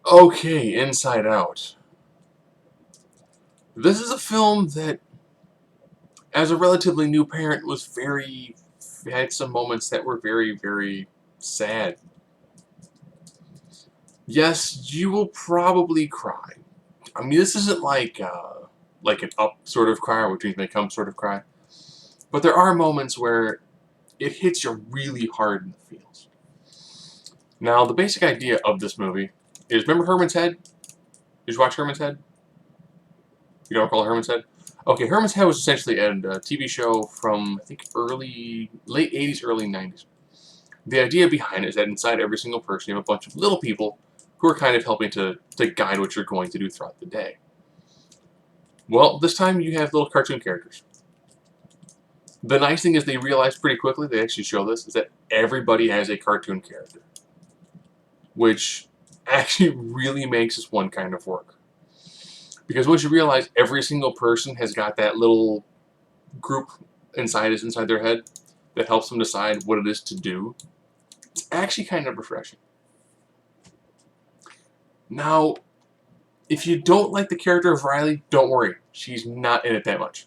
Okay, Inside Out. This is a film that, as a relatively new parent, had some moments that were very, very sad. Yes, you will probably cry. I mean, this isn't like an up sort of cry or a dreams may come sort of cry, but there are moments where it hits you really hard in the feels. Now, the basic idea of this movie is, remember Herman's Head? Did you watch Herman's Head? You don't recall Herman's Head? Okay, Herman's Head was essentially a TV show from, I think, late 80s, early 90s. The idea behind it is that inside every single person, you have a bunch of little people who are kind of helping to guide what you're going to do throughout the day. Well, this time you have little cartoon characters. The nice thing is they realize pretty quickly, they actually show this, is that everybody has a cartoon character. Which actually really makes this one kind of work. Because once you realize every single person has got that little group inside their head that helps them decide what it is to do, it's actually kind of refreshing. Now, if you don't like the character of Riley, don't worry. She's not in it that much.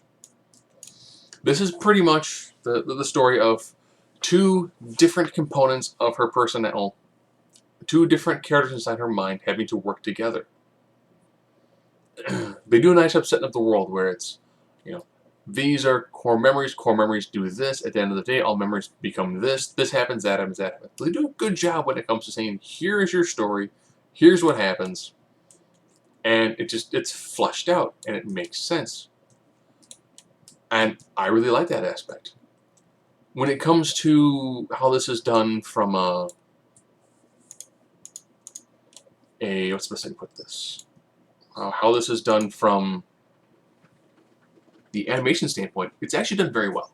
This is pretty much the story of two different components of her personnel, two different characters inside her mind having to work together. They do a nice job setting up the world where it's, these are core memories do this, at the end of the day, all memories become this happens, that happens, that happens. They do a good job when it comes to saying, here is your story, here's what happens, and it's fleshed out, and it makes sense. And I really like that aspect. When it comes to how this is done from what's the best way to put this? How this is done from the animation standpoint, it's actually done very well.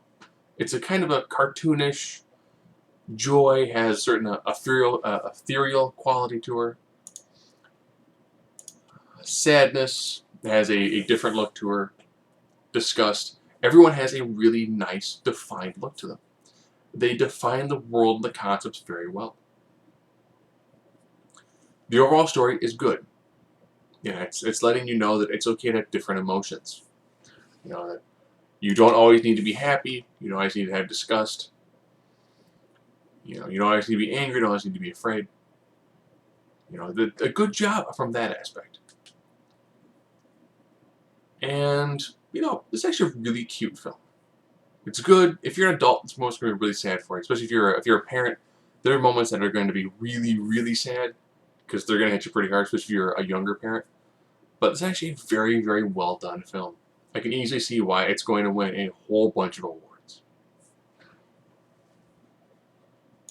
It's a kind of a cartoonish joy, has certain ethereal quality to her. Sadness has a different look to her. Disgust. Everyone has a really nice, defined look to them. They define the world and the concepts very well. The overall story is good. It's letting you know that it's okay to have different emotions. That you don't always need to be happy. You don't always need to have disgust. You don't always need to be angry. You don't always need to be afraid. A good job from that aspect. And, it's actually a really cute film. It's good. If you're an adult, it's most going to be really sad for you. Especially if you're a parent, there are moments that are going to be really, really sad because they're going to hit you pretty hard, especially if you're a younger parent. But it's actually a very, very well done film. I can easily see why it's going to win a whole bunch of awards.